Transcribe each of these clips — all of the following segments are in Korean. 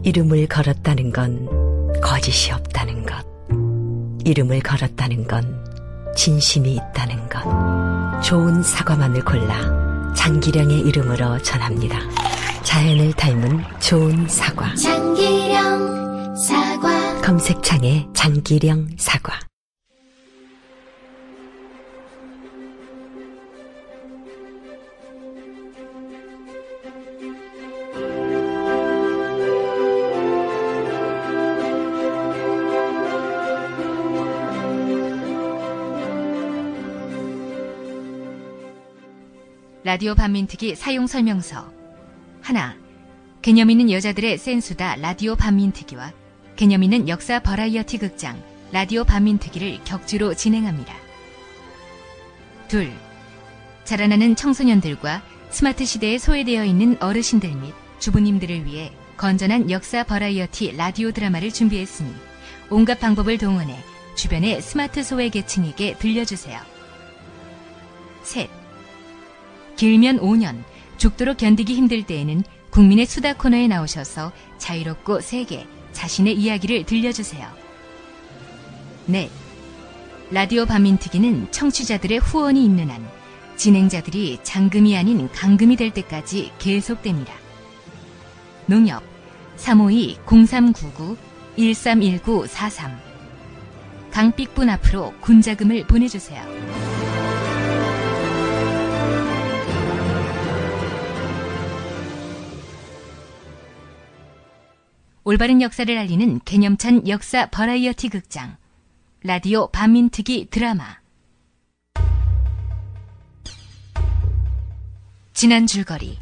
이름을 걸었다는 건 거짓이 없다는 것. 이름을 걸었다는 건 진심이 있다는 것. 좋은 사과만을 골라 장기령의 이름으로 전합니다. 자연을 닮은 좋은 사과. 장기령 사과. 검색창에 장기령 사과. 라디오 반민특위 사용설명서. 하나, 개념 있는 여자들의 센수다 라디오 반민특위와 개념 있는 역사 버라이어티 극장 라디오 반민특위를 격주로 진행합니다. 둘, 자라나는 청소년들과 스마트 시대에 소외되어 있는 어르신들 및 주부님들을 위해 건전한 역사 버라이어티 라디오 드라마를 준비했으니 온갖 방법을 동원해 주변의 스마트 소외 계층에게 들려주세요. 셋, 길면 5년, 죽도록 견디기 힘들 때에는 국민의 수다 코너에 나오셔서 자유롭고 세게 자신의 이야기를 들려주세요. 넷, 라디오 반민특위는 청취자들의 후원이 있는 한 진행자들이 장금이 아닌 강금이 될 때까지 계속됩니다. 농협 352-0399-131943 강삑분 앞으로 군자금을 보내주세요. 올바른 역사를 알리는 개념찬 역사 버라이어티 극장 라디오 반민특위 드라마. 지난 줄거리.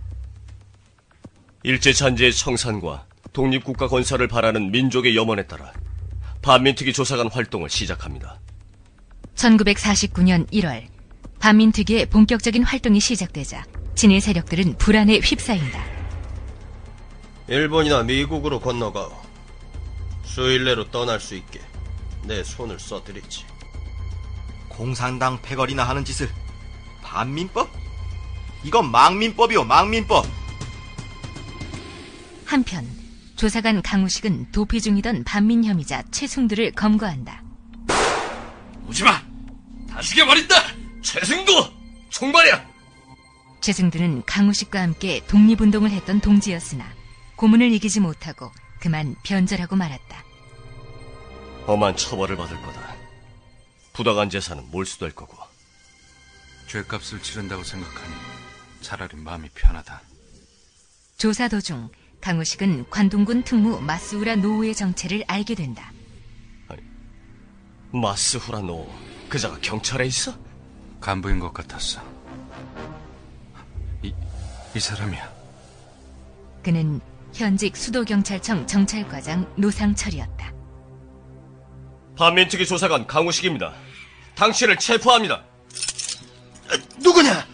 일제잔재의 청산과 독립국가 건설을 바라는 민족의 염원에 따라 반민특위 조사관 활동을 시작합니다. 1949년 1월 반민특위의 본격적인 활동이 시작되자 진일 세력들은 불안에 휩싸인다. 일본이나 미국으로 건너가오. 수일 내로 떠날 수 있게 내 손을 써드리지. 공산당 패거리나 하는 짓을 반민법? 이건 망민법이오, 망민법. 한편 조사관 강우식은 도피 중이던 반민 혐의자 최승두를 검거한다. 오지마! 다 죽여버린다! 최승두! 총발이야! 최승두는 강우식과 함께 독립운동을 했던 동지였으나 고문을 이기지 못하고 그만 변절하고 말았다. 험한 처벌을 받을 거다. 부당한 재산은 몰수될 거고. 죄값을 치른다고 생각하니 차라리 마음이 편하다. 조사 도중 강우식은 관동군 특무 마스우라 노우의 정체를 알게 된다. 아니, 마스후라 노우, 그자가 경찰에 있어? 간부인 것 같았어. 이 사람이야. 그는 현직 수도경찰청 정찰과장 노상철이었다. 반민특위 조사관 강우식입니다. 당신을 체포합니다. 누구냐?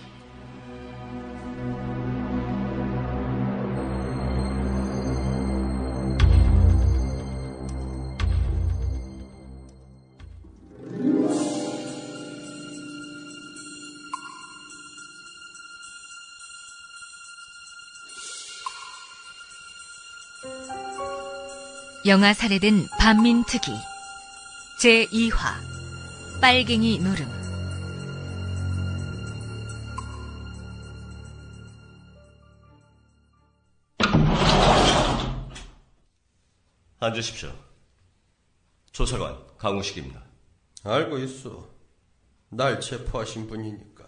영아 살해된 반민특위 제2화 빨갱이 노름. 앉으십시오. 조사관 강우식입니다. 알고 있어. 날 체포하신 분이니까.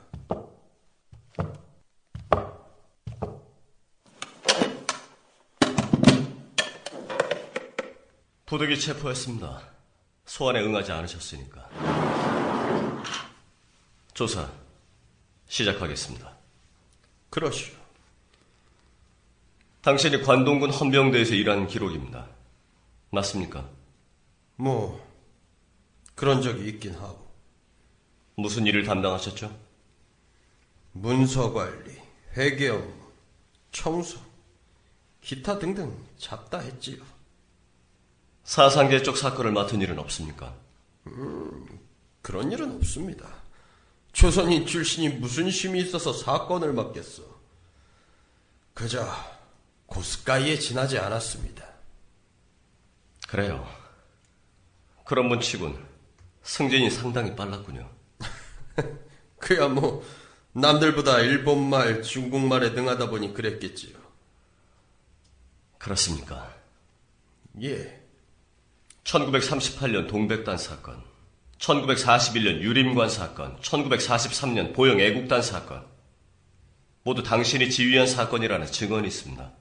부득이 체포했습니다. 소환에 응하지 않으셨으니까. 조사 시작하겠습니다. 그러시오. 당신이 관동군 헌병대에서 일한 기록입니다. 맞습니까? 뭐 그런 적이 있긴 하고. 무슨 일을 담당하셨죠? 문서관리, 회계 업무, 청소, 기타 등등 잡다 했지요. 사상계 쪽 사건을 맡은 일은 없습니까? 그런 일은 없습니다. 조선인 출신이 무슨 힘이 있어서 사건을 맡겠어. 그저 고스가이에 지나지 않았습니다. 그래요. 그런 분 치곤 승진이 상당히 빨랐군요. 그야 뭐 남들보다 일본말, 중국말에 능하다 보니 그랬겠지요. 그렇습니까? 예. 1938년 동백단 사건, 1941년 유림관 사건, 1943년 보영 애국단 사건, 모두 당신이 지휘한 사건이라는 증언이 있습니다.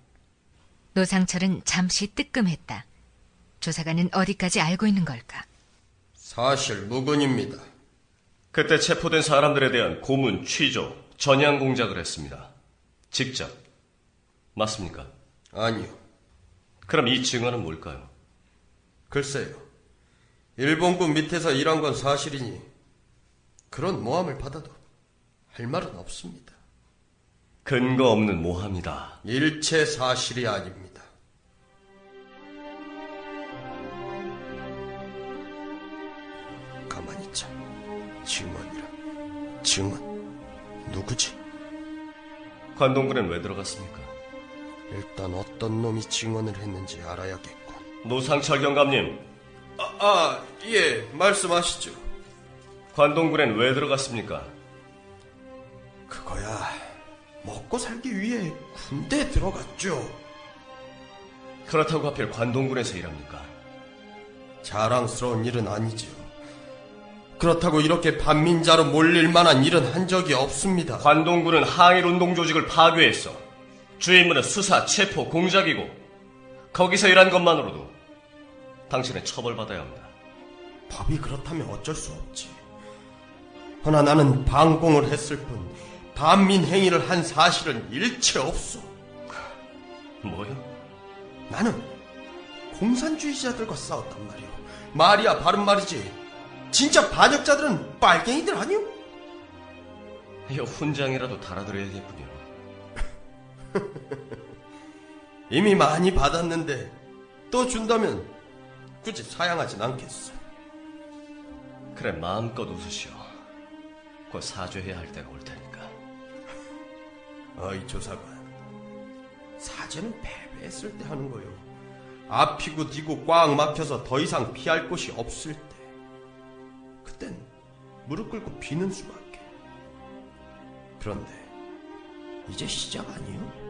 노상철은 잠시 뜨끔했다. 조사관은 어디까지 알고 있는 걸까? 사실 무근입니다. 그때 체포된 사람들에 대한 고문, 취조, 전향 공작을 했습니다. 직접. 맞습니까? 아니요. 그럼 이 증언은 뭘까요? 글쎄요. 일본군 밑에서 일한 건 사실이니 그런 모함을 받아도 할 말은 없습니다. 근거 없는 모함이다. 일체 사실이 아닙니다. 가만히 있자. 증언이라. 증언. 누구지? 관동군엔 왜 들어갔습니까? 일단 어떤 놈이 증언을 했는지 알아야겠군. 노상철 경감님, 예, 말씀하시죠. 관동군엔 왜 들어갔습니까? 그거야 먹고 살기 위해 군대에 들어갔죠. 그렇다고 하필 관동군에서 일합니까? 자랑스러운 일은 아니지요. 그렇다고 이렇게 반민자로 몰릴 만한 일은 한 적이 없습니다. 관동군은 항일운동 조직을 파괴했어. 주 임무는 수사, 체포, 공작이고 거기서 일한 것만으로도 당신은 처벌받아야 합니다. 법이 그렇다면 어쩔 수 없지. 허나 나는 반공을 했을 뿐 반민 행위를 한 사실은 일체 없소. 뭐요? 나는 공산주의자들과 싸웠단 말이오. 말이야 바른 말이지. 진짜 반역자들은 빨갱이들 아니오? 여 훈장이라도 달아드려야겠군요. 이미 많이 받았는데 또 준다면 굳이 사양하진 않겠어. 그래, 마음껏 웃으시오. 곧 사죄해야 할 때가 올 테니까. 어이 조사관, 사죄는 패배했을 때 하는 거요. 앞이고 뒤고 꽉 막혀서 더 이상 피할 곳이 없을 때, 그땐 무릎 꿇고 비는 수밖에. 그런데 이제 시작 아니요?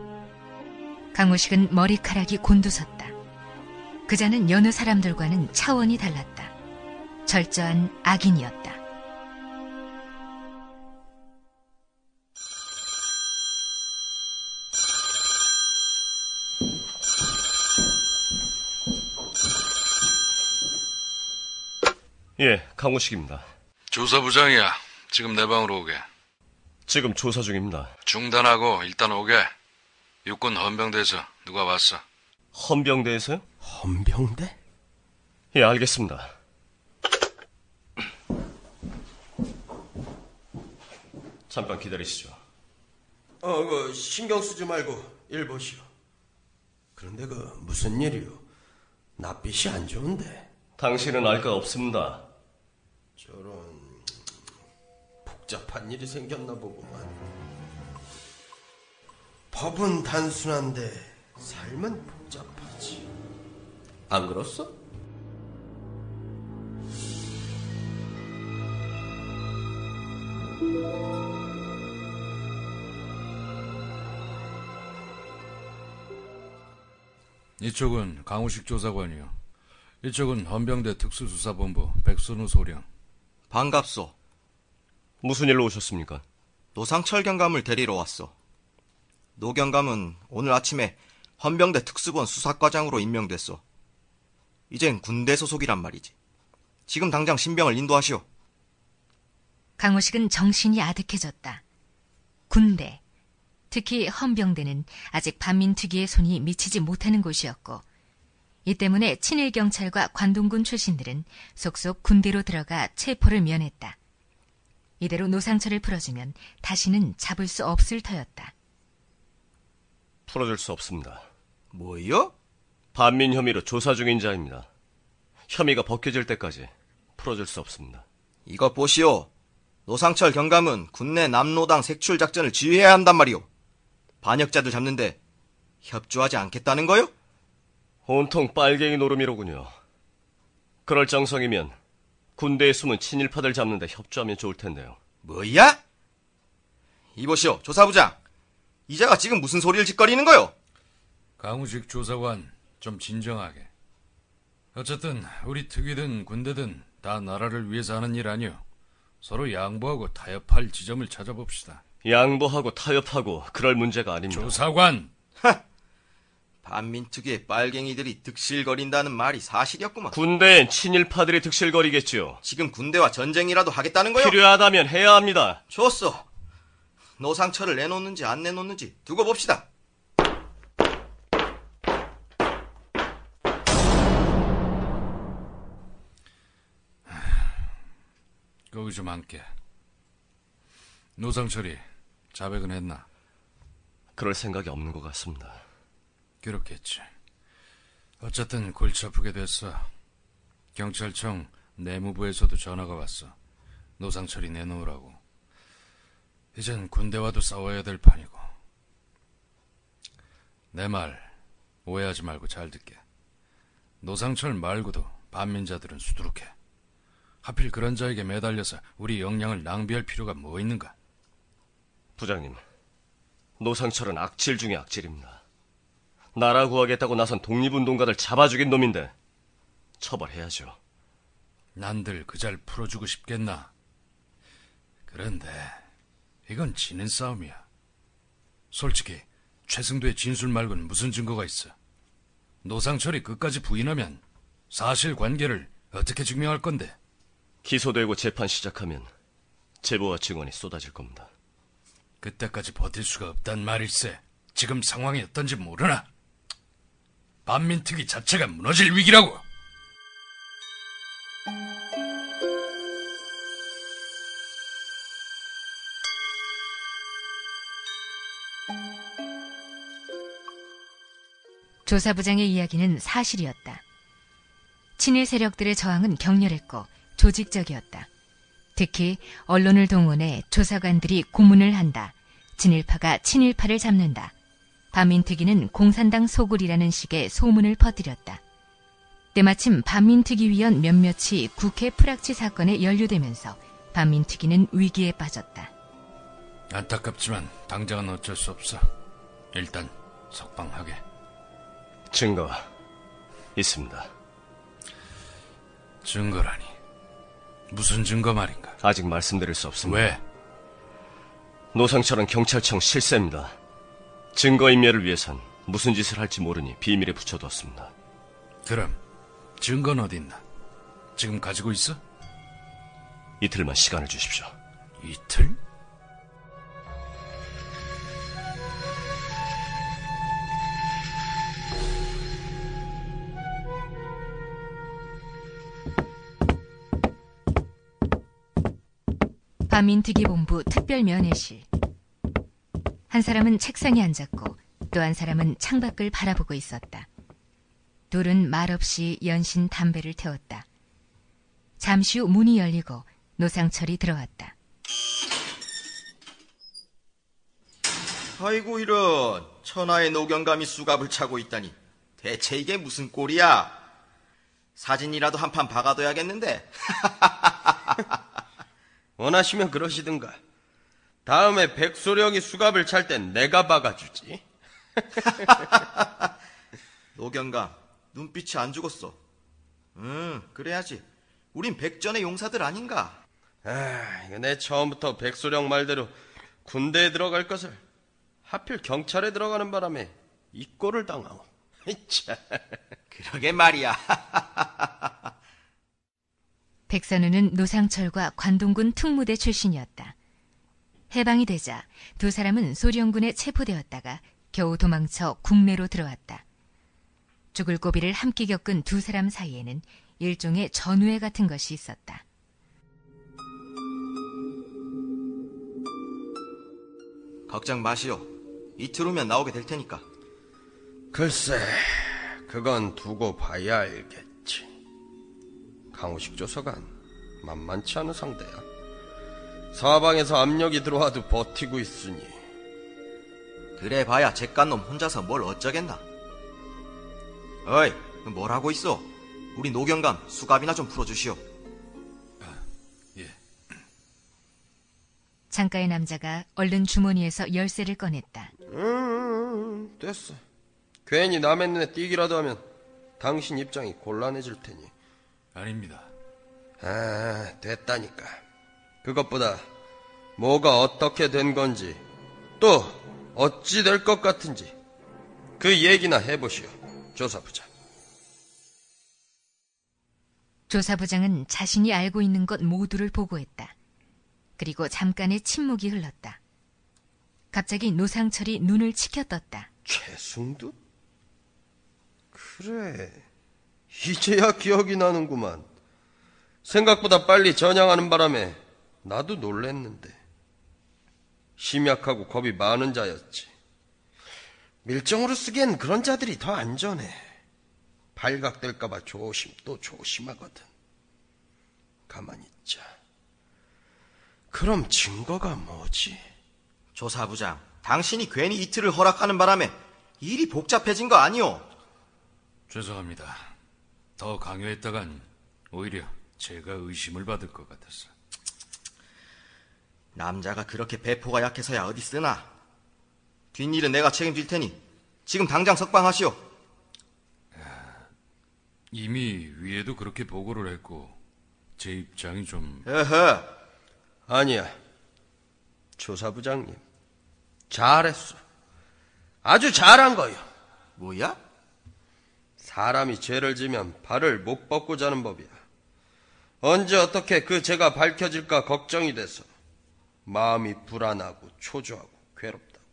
강호식은 머리카락이 곤두섰다. 그자는 여느 사람들과는 차원이 달랐다. 철저한 악인이었다. 예, 강호식입니다. 조사부장이야. 지금 내 방으로 오게. 지금 조사 중입니다. 중단하고 일단 오게. 육군 헌병대에서 누가 왔어? 헌병대에서요? 헌병대? 예, 알겠습니다. 잠깐 기다리시죠. 신경 쓰지 말고 일 보시오. 그런데 무슨 일이오? 낯빛이 안 좋은데. 당신은 알 거 없습니다. 저런 복잡한 일이 생겼나 보구만. 법은 단순한데 삶은 복잡하지. 안 그렇소? 이쪽은 강우식 조사관이요. 이쪽은 헌병대 특수수사본부 백선우 소령. 반갑소. 무슨 일로 오셨습니까? 노상철 경감을 데리러 왔어. 노 경감은 오늘 아침에 헌병대 특수본 수사과장으로 임명됐어. 이젠 군대 소속이란 말이지. 지금 당장 신병을 인도하시오. 강호식은 정신이 아득해졌다. 군대, 특히 헌병대는 아직 반민특위의 손이 미치지 못하는 곳이었고, 이 때문에 친일경찰과 관동군 출신들은 속속 군대로 들어가 체포를 면했다. 이대로 노상철을 풀어주면 다시는 잡을 수 없을 터였다. 풀어줄 수 없습니다. 뭐요? 반민 혐의로 조사 중인 자입니다. 혐의가 벗겨질 때까지 풀어줄 수 없습니다. 이것 보시오. 노상철 경감은 군내 남로당 색출 작전을 지휘해야 한단 말이오. 반역자들 잡는데 협조하지 않겠다는 거요? 온통 빨갱이 노름이로군요. 그럴 정성이면 군대에 숨은 친일파들 잡는 데 협조하면 좋을 텐데요. 뭐야? 이보시오, 조사부장. 이자가 지금 무슨 소리를 짓거리는 거요? 강우식 조사관, 좀 진정하게. 어쨌든 우리 특위든 군대든 다 나라를 위해서 하는 일 아니오. 서로 양보하고 타협할 지점을 찾아봅시다. 양보하고 타협하고 그럴 문제가 아닙니다. 조사관! 반민특위의 빨갱이들이 득실거린다는 말이 사실이었구만. 군대엔 친일파들이 득실거리겠지요. 지금 군대와 전쟁이라도 하겠다는 거요? 필요하다면 해야 합니다. 좋소. 노상철을 내놓는지 안 내놓는지 두고 봅시다. 거기 좀 앉게. 노상철이 자백은 했나? 그럴 생각이 없는 것 같습니다. 그렇겠지. 어쨌든 골치 아프게 됐어. 경찰청 내무부에서도 전화가 왔어. 노상철이 내놓으라고. 이젠 군대와도 싸워야 될 판이고. 내 말 오해하지 말고 잘 듣게. 노상철 말고도 반민자들은 수두룩해. 하필 그런 자에게 매달려서 우리 역량을 낭비할 필요가 뭐 있는가? 부장님, 노상철은 악질 중에 악질입니다. 나라 구하겠다고 나선 독립운동가들 잡아 죽인 놈인데 처벌해야죠. 난들 그 잘 풀어주고 싶겠나? 그런데 이건 지는 싸움이야. 솔직히 최승도의 진술 말고는 무슨 증거가 있어? 노상철이 끝까지 부인하면 사실관계를 어떻게 증명할 건데? 기소되고 재판 시작하면 제보와 증언이 쏟아질 겁니다. 그때까지 버틸 수가 없단 말일세. 지금 상황이 어떤지 모르나? 반민특위 자체가 무너질 위기라고. 조사부장의 이야기는 사실이었다. 친일 세력들의 저항은 격렬했고 조직적이었다. 특히 언론을 동원해 조사관들이 고문을 한다. 진일파가 친일파를 잡는다. 반민특위는 공산당 소굴이라는 식의 소문을 퍼뜨렸다. 때마침 반민특위위원 몇몇이 국회 프락치 사건에 연루되면서 반민특위는 위기에 빠졌다. 안타깝지만 당장은 어쩔 수 없어. 일단 석방하게. 증거 있습니다. 증거라니. 무슨 증거 말인가? 아직 말씀드릴 수 없습니다. 왜? 노상철은 경찰청 실세입니다. 증거인멸을 위해선 무슨 짓을 할지 모르니 비밀에 붙여두었습니다. 그럼 증거는 어디 있나? 지금 가지고 있어? 이틀만 시간을 주십시오. 이틀? 반민특위본부 특별면회실. 한 사람은 책상에 앉았고 또 한 사람은 창밖을 바라보고 있었다. 둘은 말없이 연신 담배를 태웠다. 잠시 후 문이 열리고 노상철이 들어왔다. 아이고 이런, 천하의 노경감이 수갑을 차고 있다니. 대체 이게 무슨 꼴이야? 사진이라도 한 판 박아둬야겠는데. 원하시면 그러시든가. 다음에 백소령이 수갑을 찰 땐 내가 박아주지. 노경감, 눈빛이 안 죽었어. 그래야지. 우린 백전의 용사들 아닌가? 이거 내 처음부터 백소령 말대로 군대에 들어갈 것을 하필 경찰에 들어가는 바람에 이 꼴을 당하오. 그러게 말이야. 백선우는 노상철과 관동군 특무대 출신이었다. 해방이 되자 두 사람은 소련군에 체포되었다가 겨우 도망쳐 국내로 들어왔다. 죽을 고비를 함께 겪은 두 사람 사이에는 일종의 전우애 같은 것이 있었다. 걱정 마시오. 이틀 후면 나오게 될 테니까. 글쎄, 그건 두고 봐야 알겠지. 강우식 조사관 만만치 않은 상대야. 사방에서 압력이 들어와도 버티고 있으니. 그래 봐야 잭간놈 혼자서 뭘 어쩌겠나. 어이, 뭘 하고 있어? 우리 노경감 수갑이나 좀 풀어주시오. 예. 창가의 남자가 얼른 주머니에서 열쇠를 꺼냈다. 됐어. 괜히 남의 눈에 띄기라도 하면 당신 입장이 곤란해질 테니. 아닙니다. 아, 됐다니까. 그것보다 뭐가 어떻게 된 건지, 또 어찌 될 것 같은지 그 얘기나 해보시오, 조사부장. 조사부장은 자신이 알고 있는 것 모두를 보고했다. 그리고 잠깐의 침묵이 흘렀다. 갑자기 노상철이 눈을 치켜떴다. 최승두? 그래, 이제야 기억이 나는구만. 생각보다 빨리 전향하는 바람에 나도 놀랬는데. 심약하고 겁이 많은 자였지. 밀정으로 쓰기엔 그런 자들이 더 안전해. 발각될까봐 조심 또 조심하거든. 가만히 있자. 그럼 증거가 뭐지? 조사부장, 당신이 괜히 이틀을 허락하는 바람에 일이 복잡해진 거 아니오? 죄송합니다. 더 강요했다간 오히려 제가 의심을 받을 것 같았어. 남자가 그렇게 배포가 약해서야 어디 쓰나? 뒷일은 내가 책임질 테니 지금 당장 석방하시오. 이미 위에도 그렇게 보고를 했고 제 입장이 좀... 어허. 아니야, 조사부장님, 잘했어. 아주 잘한 거요. 뭐야? 사람이 죄를 지면 발을 못 뻗고 자는 법이야. 언제 어떻게 그 죄가 밝혀질까 걱정이 돼서 마음이 불안하고 초조하고 괴롭다고.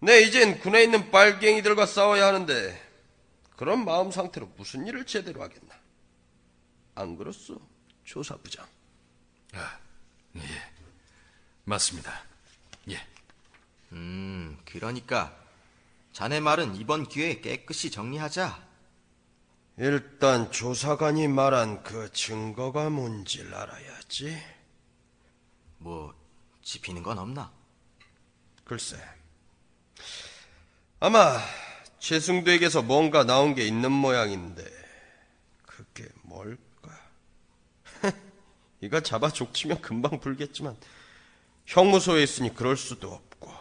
네, 이젠 군에 있는 빨갱이들과 싸워야 하는데 그런 마음 상태로 무슨 일을 제대로 하겠나? 안 그렇소, 조사부장? 예, 맞습니다. 예. 그러니까 자네 말은 이번 기회에 깨끗이 정리하자. 일단 조사관이 말한 그 증거가 뭔지를 알아야지. 뭐 짚히는 건 없나? 글쎄, 아마 최승두에게서 뭔가 나온 게 있는 모양인데 그게 뭘까? 이거 잡아 족치면 금방 불겠지만 형무소에 있으니 그럴 수도 없고.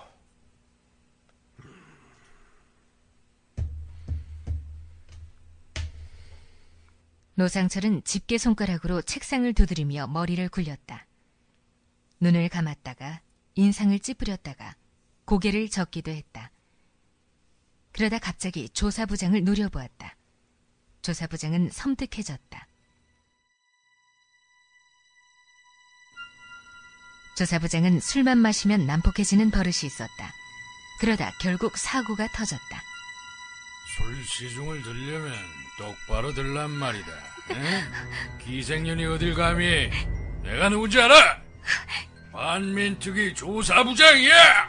노상철은 집게 손가락으로 책상을 두드리며 머리를 굴렸다. 눈을 감았다가 인상을 찌푸렸다가 고개를 젓기도 했다. 그러다 갑자기 조사부장을 노려보았다. 조사부장은 섬뜩해졌다. 조사부장은 술만 마시면 난폭해지는 버릇이 있었다. 그러다 결국 사고가 터졌다. 술 시중을 들려면 똑바로 들란 말이다. 에? 기생년이 어딜 감히? 내가 누군지 알아? 반민특위 조사부장이야!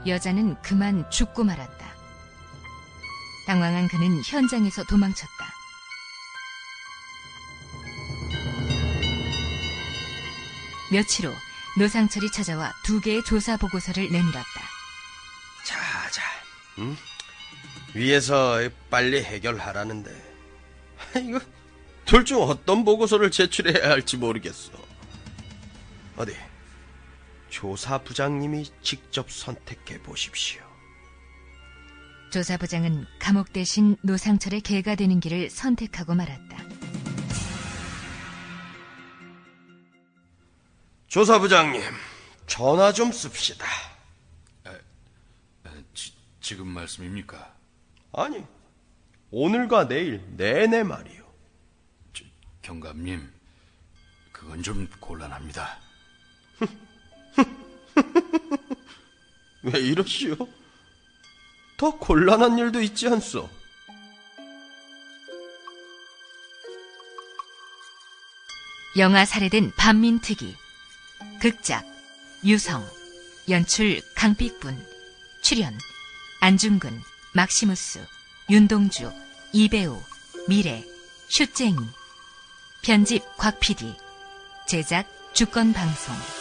여자는 그만 죽고 말았다. 당황한 그는 현장에서 도망쳤다. 며칠 후 노상철이 찾아와 2개의 조사 보고서를 내밀었다. 자, 응? 위에서 빨리 해결하라는데 이거 둘 중 어떤 보고서를 제출해야 할지 모르겠어. 어디 조사부장님이 직접 선택해 보십시오. 조사부장은 감옥 대신 노상철의 개가 되는 길을 선택하고 말았다. 조사부장님, 전화 좀 씁시다. 지금 말씀입니까? 아니, 오늘과 내일 내내 말이요. 경감님, 그건 좀 곤란합니다. 왜 이러시오? 더 곤란한 일도 있지 않소? 영화 살해된 반민특위. 극작 유성, 연출 강픽분, 출연 안중근, 막시무스, 윤동주, 이배우, 미래, 슈쟁이. 편집 곽PD, 제작 주권방송.